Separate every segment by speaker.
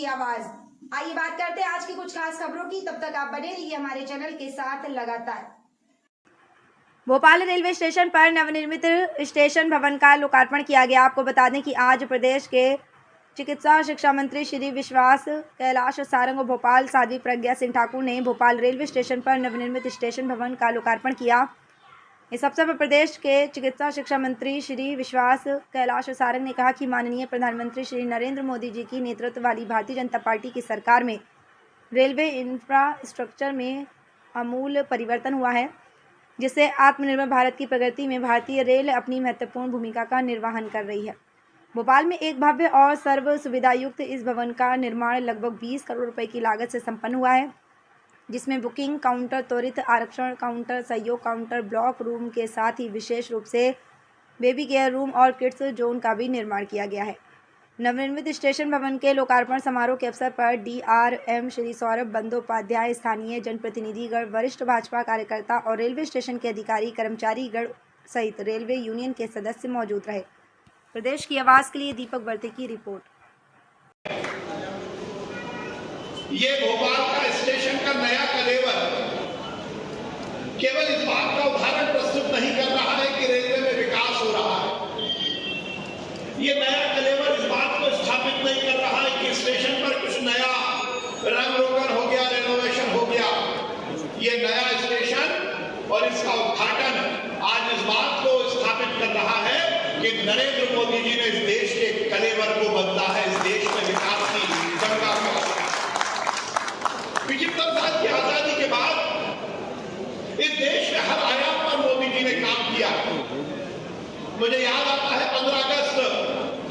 Speaker 1: की आवाज। आइए बात करते हैं आज की कुछ खास खबरों की। तब तक आप बने रहिए हमारे चैनल के साथ लगातार। भोपाल रेलवे स्टेशन पर नवनिर्मित स्टेशन भवन का लोकार्पण किया गया। आपको बता दें कि आज प्रदेश के चिकित्सा शिक्षा मंत्री श्री विश्वास कैलाश सारंग और भोपाल साध्वी प्रज्ञा सिंह ठाकुर ने भोपाल रेलवे स्टेशन पर नवनिर्मित स्टेशन भवन का लोकार्पण किया। इस अवसर पर प्रदेश के चिकित्सा शिक्षा मंत्री श्री विश्वास कैलाश सारंग ने कहा कि माननीय प्रधानमंत्री श्री नरेंद्र मोदी जी की नेतृत्व वाली भारतीय जनता पार्टी की सरकार में रेलवे इंफ्रास्ट्रक्चर में आमूल परिवर्तन हुआ है, जिससे आत्मनिर्भर भारत की प्रगति में भारतीय रेल अपनी महत्वपूर्ण भूमिका का निर्वहन कर रही है। भोपाल में एक भव्य और सर्व सुविधायुक्त इस भवन का निर्माण लगभग 20 करोड़ रुपए की लागत से संपन्न हुआ है, जिसमें बुकिंग काउंटर, त्वरित आरक्षण काउंटर, सहयोग काउंटर, ब्लॉक रूम के साथ ही विशेष रूप से बेबी केयर रूम और किड्स जोन का भी निर्माण किया गया है। नवनिर्मित स्टेशन भवन के लोकार्पण समारोह के अवसर पर DRM श्री सौरभ बंदोपाध्याय, स्थानीय जनप्रतिनिधिगण, वरिष्ठ भाजपा कार्यकर्ता और रेलवे स्टेशन के अधिकारी कर्मचारीगण सहित रेलवे यूनियन के सदस्य मौजूद रहे। प्रदेश की आवाज के लिए दीपक वर्ते की रिपोर्ट।
Speaker 2: ये भोपाल का स्टेशन का नया कलेवर केवल इस बात का उदाहरण प्रस्तुत नहीं कर रहा है कि रेलवे में विकास हो रहा है। ये नया कलेवर इस बात को स्थापित नहीं कर रहा है कि स्टेशन पर कुछ नया रंग रोगन हो गया, रेनोवेशन हो गया। ये नया स्टेशन और इसका उद्घाटन आज इस बात को स्थापित कर रहा है कि नरेंद्र मोदी जी ने इस देश के कलेवर को बदला है, इस देश में विकास की गंगा को। 75 साल की आजादी के बाद इस देश के हर आयाम पर मोदी जी ने काम किया। मुझे याद आता है 15 अगस्त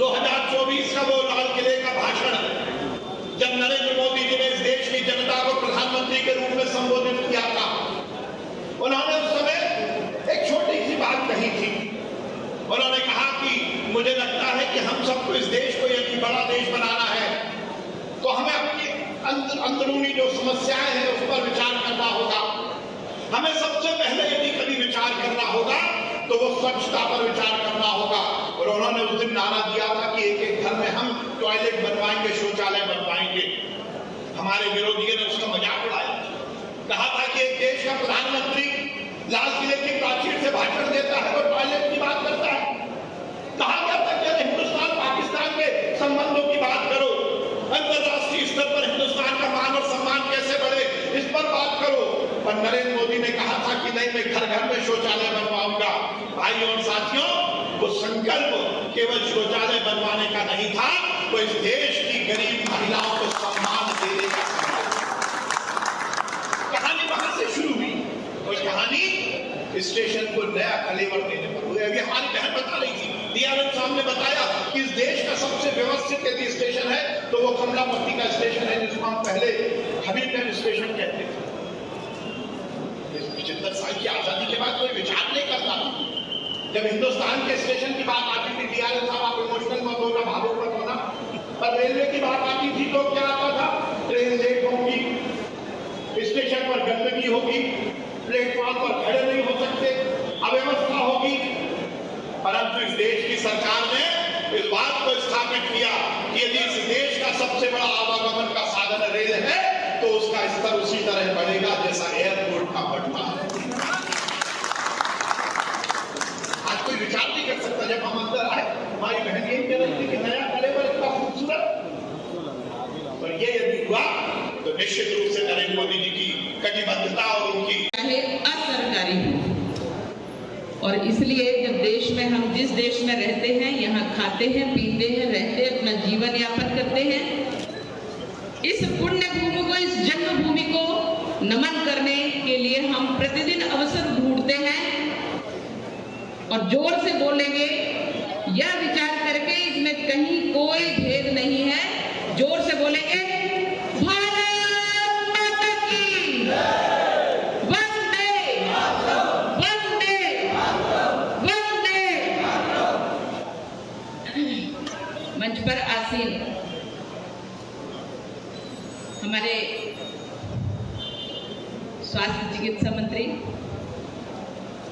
Speaker 2: 2024 का वो लाल किले का भाषण, जब नरेंद्र मोदी जी ने इस देश की जनता को प्रधानमंत्री के रूप में संबोधित किया था। उन्होंने उस समय एक छोटी सी बात कही थी। उन्होंने कहा कि मुझे लगता है कि हम सबको इस देश को यदि बड़ा देश बनाना है तो हमें अपनी अंदरूनी जो समस्याएं हैं उस पर विचार करना होगा। हमें सबसे पहले यदि कभी विचार करना होगा तो वो स्वच्छता पर विचार करना होगा। और उन्होंने उस दिन नारा दिया था कि एक एक घर में हम टॉयलेट बनवाएंगे, शौचालय बनवाएंगे। हमारे विरोधियों ने उसका मजाक उड़ाया, कहा था कि एक देश का प्रधानमंत्री लाल किले की प्राचीर से भाषण देता है, वो टॉयलेट की बात करता है। कहा गया था कि हिंदुस्तान पाकिस्तान के संबंधों की बात करो, अंतरराष्ट्रीय स्तर पर हिंदुस्तान का मान और सम्मान कैसे बढ़े, इस पर बात करो। पर नरेंद्र मोदी ने कहा था कि नहीं, मैं घर घर में शौचालय बनवाऊंगा। भाइयों और साथियों, वो संकल्प केवल शौचालय बनवाने का नहीं था, वो इस देश की गरीब महिलाओं को सम्मान देने का कहानी वहां से शुरू हुई। और कहानी स्टेशन को नया कलेवर देने पर हुई। अभी हमारी बहन बता रही थी, DRM साहब ने बताया कि इस देश का सबसे व्यवस्थित यदि स्टेशन है तो वो कमलापट्टी का स्टेशन है, जिसको हम पहले हबीबगंज स्टेशन कहते थे। 75 साल की आजादी के बाद कोई विचार नहीं करता था। जब हिंदुस्तान के स्टेशन की बात आती थी, DRM साहब आप इमोशनल मत होना, भावुक मत होना, पर रेलवे की बात आती थी तो क्या आता था? ट्रेन लेट होगी, स्टेशन पर गंदगी होगी, प्लेटफॉर्म पर खड़े नहीं हो सकते, अव्यवस्था होगी। परंतु इस देश की सरकार ने इस बात को स्थापित किया कि यदि इस देश का सबसे बड़ा आवागमन का साधन रेल है तो उसका स्तर उसी तरह बढ़ेगा जैसा एयरपोर्ट का बढ़ता है। आज कोई विचार नहीं कर सकता। जब हम अंदर आए, हमारी बहन यही कह रही थी कि नया कलेवर इतना खूबसूरत, और ये यदि हुआ तो निश्चित रूप से नरेंद्र मोदी जी की कटिबद्धता और उनकी
Speaker 3: असरकारी हो। और इसलिए जब देश में, हम जिस देश में रहते हैं, यहाँ खाते हैं, पीते हैं, रहते हैं, अपना जीवन यापन करते हैं, इस पुण्य भूमि को, इस जन्मभूमि को नमन करने के लिए हम प्रतिदिन अवसर ढूंढते हैं और जोर से बोलेंगे, यह विचार करके इसमें कहीं कोई भेद नहीं है। जोर से बोलेंगे, मंच पर आसीन हमारे स्वास्थ्य चिकित्सा मंत्री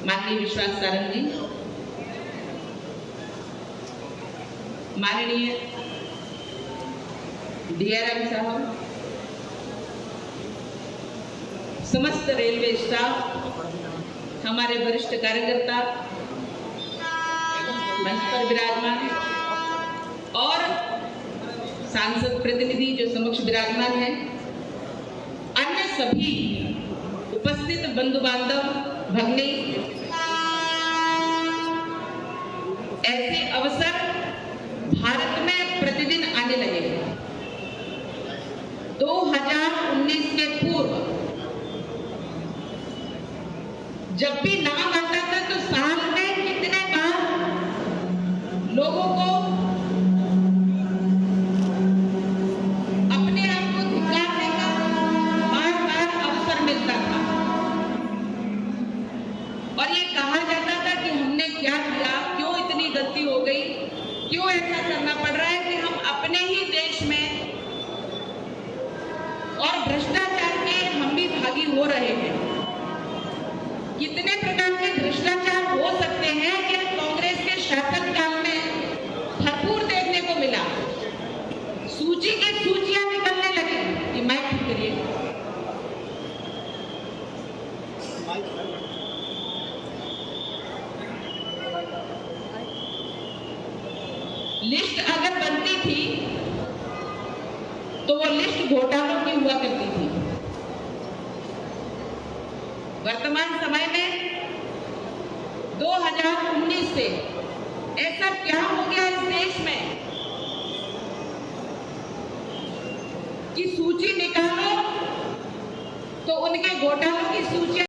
Speaker 3: माननीय विश्वास सारंग जी, माननीय DRM साहब, समस्त रेलवे स्टाफ, हमारे वरिष्ठ कार्यकर्ता मंच पर विराजमान और सांसद प्रतिनिधि जो समक्ष विराजमान हैं, अन्य सभी उपस्थित बंधु बांधव, भगिनी, ऐसे अवसर भारत में प्रतिदिन आने लगे हैं। 2019 के पूर्व जब भी नाम आता था तो साल में कितने बार लोगों को अपने आप को धिक्कारने का बार-बार अवसर मिलता था और ये कहा जाता था कि हमने क्या किया, क्यों इतनी गलती हो गई, क्यों ऐसा करना पड़ रहा है कि हम अपने ही देश में और भ्रष्टाचार के हम भी भागी हो रहे हैं। कितने प्रकार के भ्रष्टाचार हो सकते हैं कि कांग्रेस के शासनकाल में भरपूर देखने को मिला। सूची की सूचियां निकलने लगी। ये माइक ठीक करिए। लिस्ट अगर बनती थी तो वो लिस्ट घोटालों की हुआ करती थी। वर्तमान समय में 2019 से ऐसा क्या हो गया इस देश में कि सूची निकालो तो उनके घोटालों की सूची